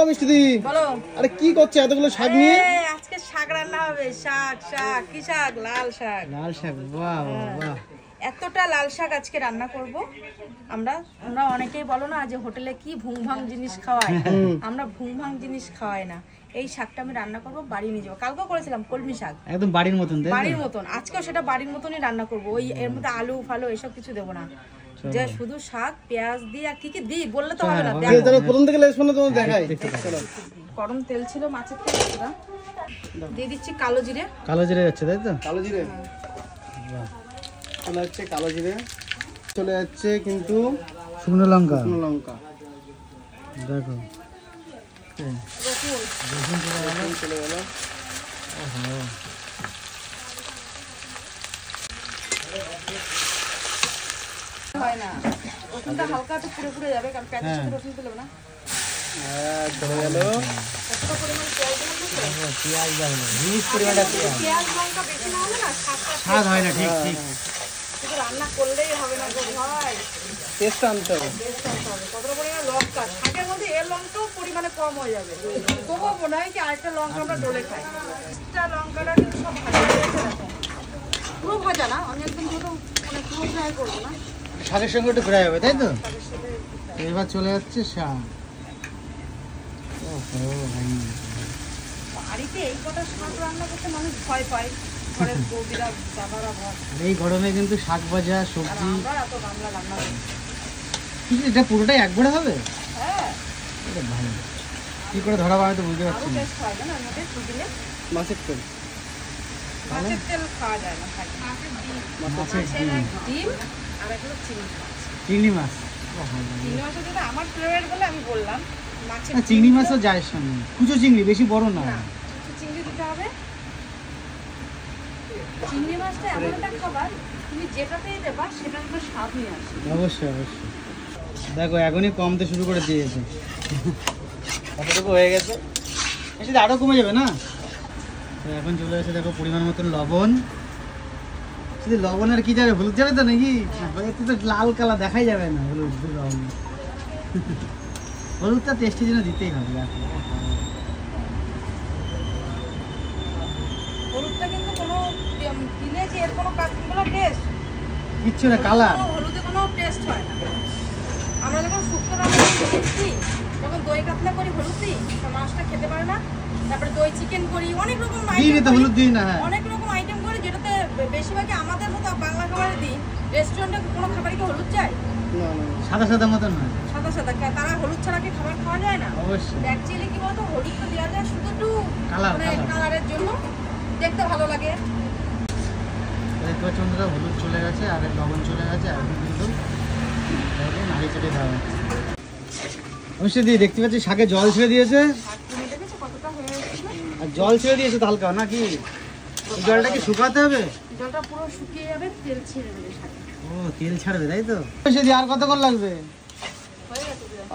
মিষ্টি দি বলো। আরে কি করছে এতগুলো শাক নিয়ে? আজকে শাক রান্না হবে। শাক শাক কি শাক? লাল শাক। লাল শাক, বাহ বাহ। এতটা লাল শাক আজকে রান্না করব। আমরা অনেকেই বলো না যে হোটেলে কি ভুংভাং জিনিস খাওয়ায়, আমরা ভুংভাং জিনিস খাওয়াই না। এই শাকটা আমি রান্না করব, বাড়ি নিয়ে যাবো। কালকেও করেছিলাম কলমি শাক, একদম বাড়ির মতন। বাড়ির মতন আজকেও সেটা বাড়ির মতনই রান্না করব। ওই এর মধ্যে আলু ফালু এসব কিছু দেবো না, যে শুধু শাক পেঁয়াজ দিয়ে। আর কি কি দিই বললে তো হবে না। প্রথম থেকে লেস পর্যন্ত তোমাদের দেখাই। গরম তেল ছিল, মাছের তেল দিয়ে দিচ্ছি কালো জিরে। কালো জিরে যাচ্ছে তাই তো? কালো জিরে, বাহ। চলে যাচ্ছে কালো জিরে, চলে যাচ্ছে কিন্তু শুকনো লঙ্কা। শুকনো লঙ্কা দেখো, রসুন চলে গেল। হয় না, রসুনটা হালকা একটু পুড়ে পুড়ে যাবে, কারণ পেঁয়াজের সাথে রসুন দিলে না। চলে গেল। কতটা পরিমাণ পেঁয়াজ দেবো? পেঁয়াজ দেবো, হিউজ পরিমাণে পেঁয়াজ। পেঁয়াজ লঙ্কা বেশি না হলে না স্বাদ হয় না। ঠিক ঠিক, শুধু রান্না করলেই হবে না গো ভাই, টেস্ট আনতে হবে। কতটা পরিমাণে লঙ্কা শাকের মধ্যে, এর লঙ্কাও পরিমাণে কম হয়ে যাবে। তবুও মনে হয় কি আরেকটা লঙ্কা আমরা ডলে খাই। লঙ্কাটা কিন্তু সব ভাজা হয়ে গেছে, দেখো পুরো ভাজা না, আমি একদম পুরো মানে পুরো ফ্রাই করবো না, শাকের সঙ্গে একটু ফ্রাই হবে তাই তো? এবার চলে যাচ্ছে শাক। বাড়িতে এই কটা শাক রান্না করতে মানুষ ভয় পায়, ঘরের বৌদিরা দাদারা ভয়। এই গরমে কিন্তু শাক ভাজা সবজি, আমরা এত গামলা রান্না করি। এটা পুরোটাই একবারে হবে? হ্যাঁ, ভালো। কি করে ধরাবো আমি তো বুঝতে পারছি না। টেস্ট হয় না এর মধ্যে দিলে। মাছের তেল, মাছের তেল খাওয়া যায় না, মাছের ডিম আর একটা চিংড়ি মাছ। চিংড়ি মাছ, চিংড়ি মাছের যেটা আমার ফেভারিট বলে আমি বললাম। মাছের চিংড়ি মাছও যায় সঙ্গে, কুচো চিংড়ি, বেশি বড় না। চিংড়ি দিতে হবে। চিংড়ি মাছটা এমন একটা খাবার, তুমি যেটাতেই দেবা সেটার একটা স্বাদ নিয়ে আসে। অবশ্যই অবশ্যই। দেখো এখনই কমতে শুরু করে দিয়েছে, কতটুকু হয়ে গেছে, সেটা আরো কমে যাবে না? তো এখন চলে এসে দেখো পরিমাণ মতন লবণ। শুধু লবণ আর কি যাবে, হলুদ যাবে তো নাকি? এতে তো লাল কালা দেখাই যাবে না হলুদ লবণ। হলুদটা টেস্টের জন্য দিতেই হবে। হলুদটা কিন্তু কোনো দিলে যে এর কোনো টেস্ট কিচ্ছু না, কালার। হলুদে কোনো টেস্ট হয় না। আমরা যখন শুক্তো রান্না করি, যখন দই কাতলা করি হলুদ দিই, মাছটা খেতে পারে না। তারপরে দই চিকেন করি, অনেক রকম হলুদ দিই না, অনেক রকম আইটেম করি, যেটাতে বেশিরভাগই আমাদের মতো বাংলা খাবারে দিই। রেস্টুরেন্টে কোনো খাবারই কি হলুদ চাই? সাদা সাদা মতন হয়, সাদা সাদা। তারা হলুদ ছাড়া কি খাবার খাওয়া যায় না? অবশ্যই। অ্যাকচুয়ালি কি বলতো, হলুদটা দেওয়া যায় শুধু একটু মানে কালারের জন্য, দেখতে ভালো লাগে। চন্দ্রটা হলুদ চলে গেছে আর লবণ চলে গেছে, আর কিন্তু নাড়ি চেটে দেওয়া হচ্ছে। অবশ্যই দিয়ে দেখতে পাচ্ছি শাকে জল ছেড়ে দিয়েছে, আর জল ছেড়ে দিয়েছে তো হালকা নাকি? জলটা কি শুকাতে হবে? জলটা পুরো শুকিয়ে যাবে, তেল ছেড়ে দেবে শাকে। ও, তেল ছাড়বে তাই তো? আর কতক্ষণ লাগবে?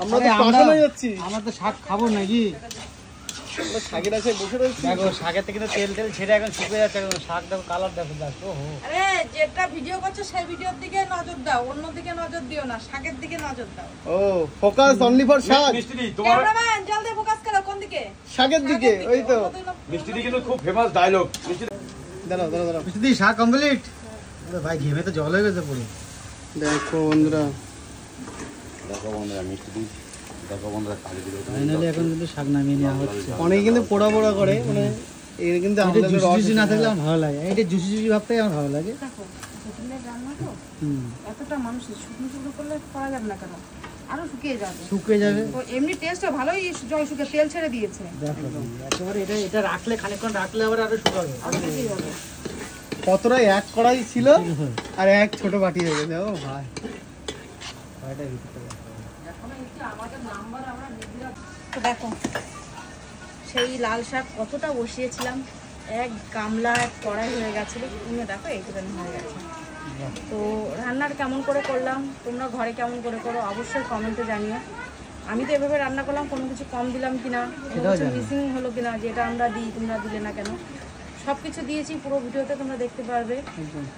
আমরা তো যাচ্ছি, আমরা তো শাক খাবো নাকি? শাকের আছে বসে রয়েছে। দেখো শাকের থেকে তেল তেল ছেড়ে এখন শুকিয়ে যাচ্ছে, শাক দেখো কালার দেখো। আরে যেটা ভিডিও করছো সেই ভিডিওর দিকে নজর দাও, অন্য দিকে নজর দিও না, শাকের দিকে নজর দাও। ও, ফোকাস অনলি ফর শাক। মিষ্টি তোমার ক্যামেরাম্যান জলদি ফোকাস করো, কোন দিকে? শাকের দিকে। ওই তো মিষ্টি কিন্তু খুব ফেমাস ডায়লগ। মিষ্টি দাঁড়াও দাঁড়াও দাঁড়াও, মিষ্টি শাক কমপ্লিট। ভাই ঘেমে তো জল হয়ে গেছে পুরো। দেখো বন্ধুরা, মিষ্টি দেখো বন্ধুরা, কালি দিল। ফাইনালি এখন কিন্তু শাক নামিয়ে নেওয়া হচ্ছে। অনেকে কিন্তু পোড়া পোড়া করে, মানে এর কিন্তু আমাদের জুসি না থাকলে আমার ভালো লাগে। এটা জুসি জুসি ভাবটাই আমার ভালো লাগে। দেখো হোটেলের রান্না তো এতটা মানুষের শুকনো শুকনো করলে করা যাবে না, কেন আরো শুকিয়ে যাবে। শুকিয়ে যাবে তো এমনি টেস্ট ভালোই, জল শুকিয়ে তেল ছেড়ে দিয়েছে। দেখো একেবারে এটা রাখলে খানিকক্ষণ রাখলে আবার আরো শুকাবে। আরো শুকিয়ে যাবে। কতটা এক কড়াই ছিল আর এক ছোট বাটি হয়ে গেছে। ও ভাই, ভাইটা ভিতরে তো দেখো সেই লাল শাক কতটা বসিয়েছিলাম, এক গামলা এক কড়াই হয়ে গেছিল, তুমি দেখো এইটুখানি হয়ে গেছে। তো রান্নার কেমন করে করলাম, তোমরা ঘরে কেমন করে করো অবশ্যই কমেন্টে জানিও। আমি তো এভাবে রান্না করলাম, কোনো কিছু কম দিলাম কিনা, কোনো কিছু মিসিং হলো কিনা, যেটা আমরা দিই তোমরা দিলে না কেন। সব কিছু দিয়েছি, পুরো ভিডিওতে তোমরা দেখতে পারবে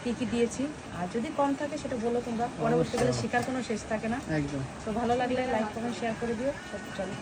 কি কি দিয়েছি। আর যদি কম থাকে সেটা বলো তোমরা, পরবর্তীকালে শেখার কোনো শেষ থাকে না। একদম। তো ভালো লাগলে লাইক কমেন্ট শেয়ার করে দিও। চলো।